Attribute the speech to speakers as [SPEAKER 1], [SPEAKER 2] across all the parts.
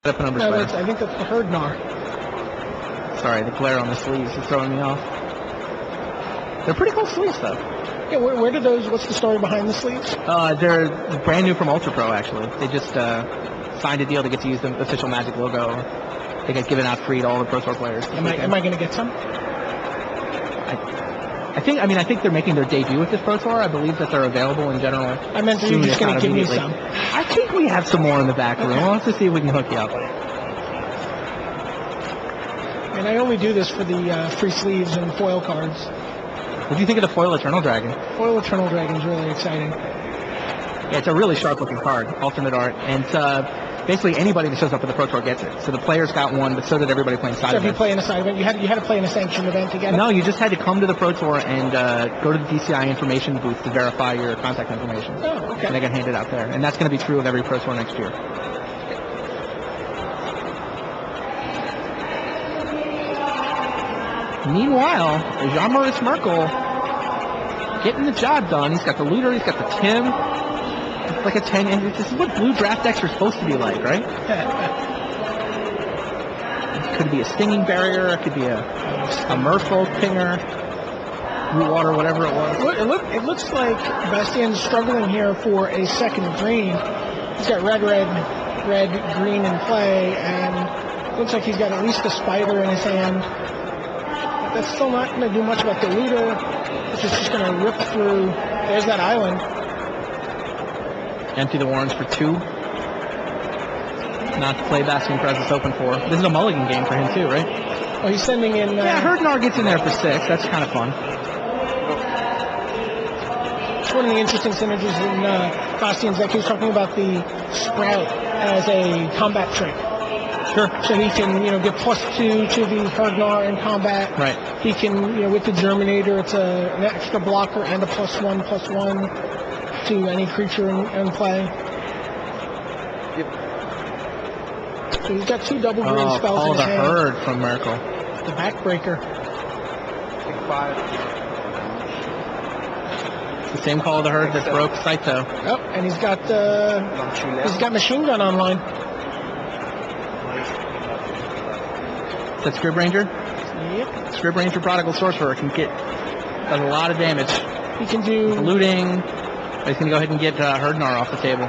[SPEAKER 1] Up a numbers
[SPEAKER 2] No,
[SPEAKER 1] player.
[SPEAKER 2] I think that's the Herdnar.
[SPEAKER 1] Sorry, the glare on the sleeves is throwing me off. They're pretty cool sleeves, though.
[SPEAKER 2] Yeah, where do those? What's the story behind the sleeves?
[SPEAKER 1] They're brand new from Ultra Pro, actually. They just signed a deal to get to use the official Magic logo. They get given out free to all the Pro Tour players.
[SPEAKER 2] Am I going to get some?
[SPEAKER 1] I think they're making their debut with this Pro Tour. I believe that they're available in general.
[SPEAKER 2] I meant you're just going to give me some.
[SPEAKER 1] I think we have some more in the back room. We'll have to see if we can hook you up.
[SPEAKER 2] And I only do this for the free sleeves and foil cards.
[SPEAKER 1] What do you think of the foil Eternal Dragon?
[SPEAKER 2] Foil Eternal Dragon is really exciting.
[SPEAKER 1] Yeah, it's a really sharp-looking card, alternate art, and basically anybody that shows up at the Pro Tour gets it. So the players got one, but so did everybody playing side events.
[SPEAKER 2] So if you play in a side event, you had to play in a sanctioned event to get it?
[SPEAKER 1] No, you just had to come to the Pro Tour and go to the DCI information booth to verify your contact information.
[SPEAKER 2] Oh, okay.
[SPEAKER 1] And they got handed out there. And that's going to be true of every Pro Tour next year. Meanwhile, Jean-Maurice Merkel getting the job done. He's got the Looter, he's got the Tim. It's like a 10, and this is what blue draft decks are supposed to be like, right? It could be a Stinging Barrier, it could be a Merfolk Pinger, Root Water, whatever it was.
[SPEAKER 2] It looks like Bastien's struggling here for a second green. He's got red, green in play, and it looks like he's got at least a Spider in his hand. That's still not going to do much about the Looter, which is just going to rip through. There's that island.
[SPEAKER 1] Empty the orange for 2. Not to play Bastien Perez open for. This is a mulligan game for him too, right?
[SPEAKER 2] Oh, he's sending in...
[SPEAKER 1] yeah, Herdnar gets in there for 6. That's kind of fun.
[SPEAKER 2] It's one of the interesting synergies in Bastien's deck. He was talking about the Sprout as a combat trick.
[SPEAKER 1] Sure.
[SPEAKER 2] So he can, get +2 to the Herdnar in combat.
[SPEAKER 1] Right.
[SPEAKER 2] He can, with the Germinator, it's an extra blocker and a +1/+1 to any creature in play.
[SPEAKER 1] Yep.
[SPEAKER 2] So he's got 2 double green spells
[SPEAKER 1] Call
[SPEAKER 2] in his
[SPEAKER 1] the
[SPEAKER 2] hand.
[SPEAKER 1] Herd from Merkel.
[SPEAKER 2] The Backbreaker.
[SPEAKER 1] Pick 5. It's the same Call of the Herd that broke Saito.
[SPEAKER 2] Oh, and he's got Machine Gun online.
[SPEAKER 1] Is that Scrib Ranger?
[SPEAKER 2] Yep.
[SPEAKER 1] Scrib Ranger Prodigal Sorcerer does a lot of damage.
[SPEAKER 2] He can do
[SPEAKER 1] looting. He's going to go ahead and get Herdnar off the table.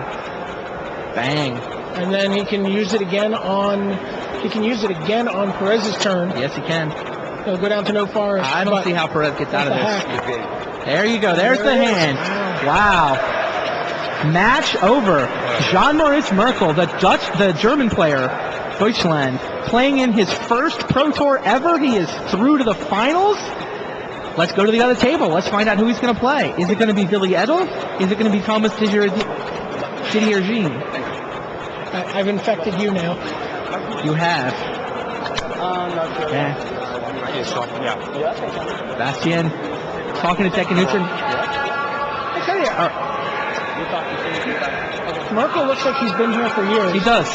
[SPEAKER 1] Bang.
[SPEAKER 2] And then he can use it again on Perez's turn.
[SPEAKER 1] Yes, he can.
[SPEAKER 2] He'll go down to no forest.
[SPEAKER 1] I don't see how Perez gets out of this.
[SPEAKER 2] Hack.
[SPEAKER 1] There you go. There's the hand. Wow. Match over. Jean-Maurice Merkel, the German player, Deutschland, playing in his first Pro Tour ever. He is through to the finals. Let's go to the other table. Let's find out who he's going to play. Is it going to be Billy Edel? Is it going to be Thomas Didier Jean?
[SPEAKER 2] I've infected you now.
[SPEAKER 1] You have. Yeah. Bastien talking to Tekken Neutron. I tell you,
[SPEAKER 2] Merkel looks like he's been here for years.
[SPEAKER 1] He does.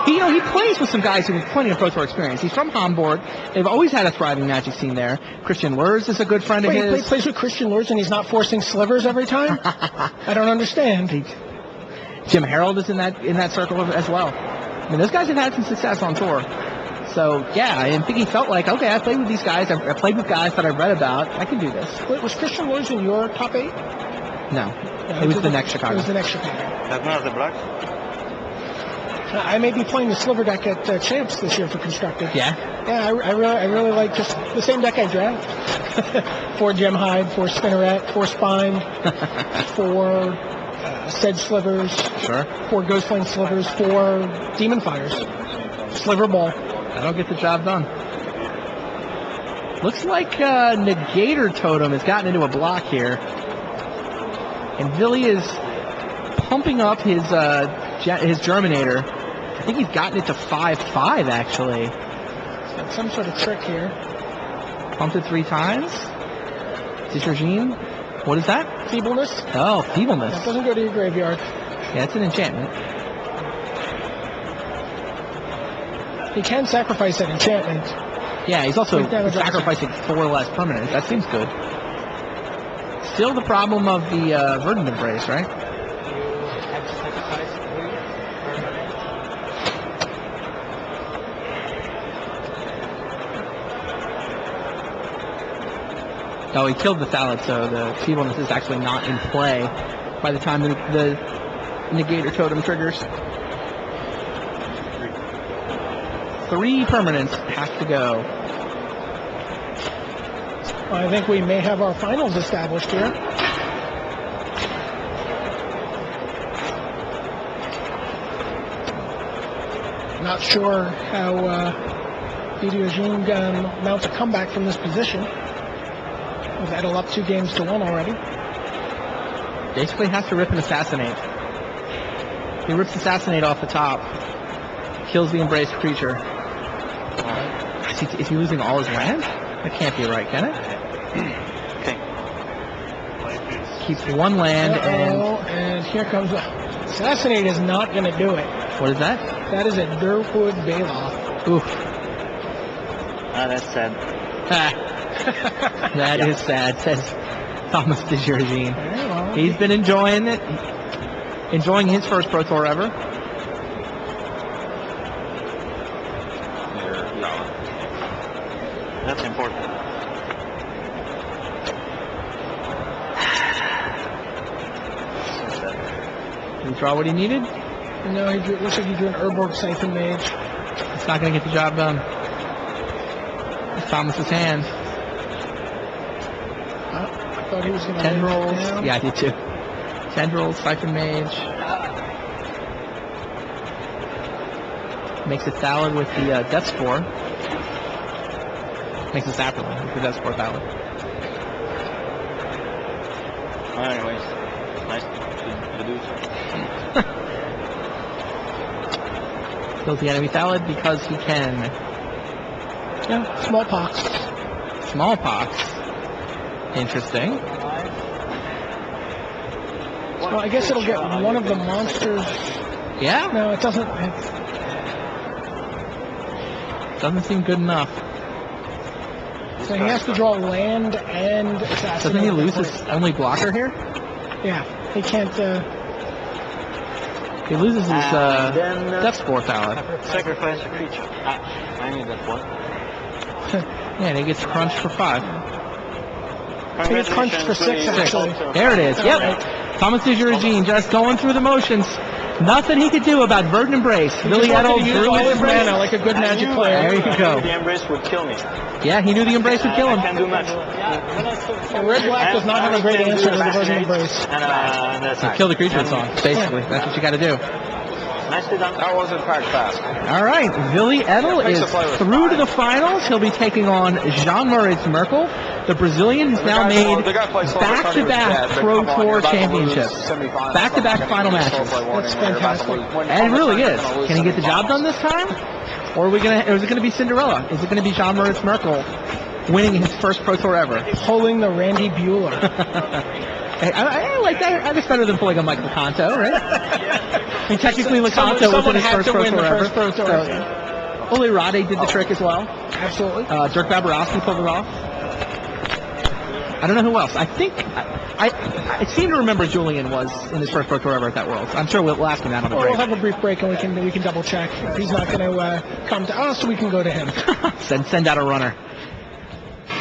[SPEAKER 1] He plays with some guys who have plenty of Pro Tour experience. He's from Hamburg. They've always had a thriving Magic scene there. Christian Lurs is a good friend of his.
[SPEAKER 2] He plays with Christian Lurs and he's not forcing slivers every time? I don't understand.
[SPEAKER 1] Jim Harold is in that circle as well. I mean, those guys have had some success on tour. So, yeah, I think he felt like, okay, I played with these guys. I played with guys that I've read about. I can do this.
[SPEAKER 2] Wait, was Christian Lurs in your top 8?
[SPEAKER 1] No. It was the next Chicago.
[SPEAKER 2] It was the next Chicago.
[SPEAKER 3] That's not the black?
[SPEAKER 2] I may be playing the Sliver deck at Champs this year for Constructed.
[SPEAKER 1] Yeah?
[SPEAKER 2] Yeah, I really like just the same deck I draft. 4 Gemhide, 4 Spinneret, 4 Spine, 4 Sedge Slivers,
[SPEAKER 1] sure.
[SPEAKER 2] 4 Ghostflame Slivers, 4 Demon Fires. Sliver Ball.
[SPEAKER 1] That'll get the job done. Looks like Negator Totem has gotten into a block here. And Billy is pumping up his Germinator. I think he's gotten it to 5/5 actually.
[SPEAKER 2] Got some sort of trick here.
[SPEAKER 1] Pumped it 3 times. Disregine. What is that?
[SPEAKER 2] Feebleness.
[SPEAKER 1] Oh, Feebleness.
[SPEAKER 2] That doesn't go to your graveyard.
[SPEAKER 1] Yeah, it's an enchantment.
[SPEAKER 2] He can sacrifice that enchantment.
[SPEAKER 1] Yeah, he's also sacrificing 4 less permanents. That seems good. Still the problem of the Verdant Embrace, right? Oh, he killed the salad, so the feebleness is actually not in play by the time the negator totem triggers. 3 permanents have to go.
[SPEAKER 2] I think we may have our finals established here. Not sure how Didier mounts a comeback from this position. With Edel up 2-1 already.
[SPEAKER 1] Basically has to rip and assassinate. He rips assassinate off the top. Kills the embraced creature. Is he losing all his land? That can't be right, can it?
[SPEAKER 3] Okay.
[SPEAKER 1] Keeps 1 land
[SPEAKER 2] and here comes assassinate is not going to do it.
[SPEAKER 1] What is that?
[SPEAKER 2] That is a Durwood Baloth.
[SPEAKER 1] Oof.
[SPEAKER 3] Ah, that's sad.
[SPEAKER 1] That is sad, says Thomas DeJargine.
[SPEAKER 2] Very well.
[SPEAKER 1] He's been enjoying it. Enjoying his first Pro Tour ever.
[SPEAKER 3] That's important.
[SPEAKER 1] Did he draw what he needed?
[SPEAKER 2] No, looks like he drew an Urborg Siphon Mage.
[SPEAKER 1] It's not going to get the job done. It's Thomas's hand.
[SPEAKER 2] I thought he was going to
[SPEAKER 1] Tendrils. Yeah, I did too. Tendrils, Siphon Mage. Makes it salad with the Death Spore. Makes it Saprolan with the Death Spore salad.
[SPEAKER 3] Well, anyways, nice to do.
[SPEAKER 1] Kills the enemy salad because he can.
[SPEAKER 2] Yeah, smallpox.
[SPEAKER 1] Smallpox. Interesting.
[SPEAKER 2] Well, I guess it'll get one of the monsters.
[SPEAKER 1] Yeah?
[SPEAKER 2] No, it doesn't.
[SPEAKER 1] Doesn't seem good enough.
[SPEAKER 2] So he has to draw land and assassinate.
[SPEAKER 1] Doesn't he lose his only blocker here?
[SPEAKER 2] Yeah, he can't.
[SPEAKER 1] He loses his
[SPEAKER 3] then,
[SPEAKER 1] Death Spore salad.
[SPEAKER 3] Sacrifice a creature. I need that one.
[SPEAKER 1] Yeah, and he gets crunched for 5.
[SPEAKER 2] He gets crunched for 6, actually.
[SPEAKER 1] There it is. Yep. Thomas DeJargine just going through the motions. Nothing he could do about Verdant Embrace. Billy Edel drew
[SPEAKER 2] all
[SPEAKER 1] his
[SPEAKER 2] his mana like a good Magic player.
[SPEAKER 1] There you go.
[SPEAKER 3] The embrace would kill me.
[SPEAKER 1] Yeah, he knew the Embrace would kill
[SPEAKER 3] I
[SPEAKER 1] him.
[SPEAKER 3] can't do much.
[SPEAKER 2] And Red-Black does not have a great answer to the Verdant Embrace.
[SPEAKER 3] And that's
[SPEAKER 1] Kill the creature song, basically. That's what you got to do.
[SPEAKER 3] nicely done. That was in fact fast.
[SPEAKER 1] All right, Billy Edel is through to the finals. He'll be taking on Jean-Moritz Merkel. The Brazilian has now made back-to-back Pro Tour championships. Back-to-back final matches.
[SPEAKER 2] That's fantastic.
[SPEAKER 1] And it really is. Can he get the job done this time? Or is it going to be Cinderella? Is it going to be Jean-Moritz Merkel winning his first Pro Tour ever?
[SPEAKER 2] Pulling the Randy Bueller.
[SPEAKER 1] Hey, I like that. I guess better than pulling a Mike Lecanto, right? I mean, technically, Lecanto wasn't his first Pro Tour ever. Ole Rade did the trick as well.
[SPEAKER 2] Absolutely.
[SPEAKER 1] Dirk Babarowski pulled it off. I don't know who else. I think I seem to remember Julian was in his first Pro Tour ever at that Worlds. I'm sure we'll ask him that on the
[SPEAKER 2] Well,
[SPEAKER 1] break.
[SPEAKER 2] we'll have a brief break and we can double check. If he's not going to come to us, we can go to him.
[SPEAKER 1] Send out a runner.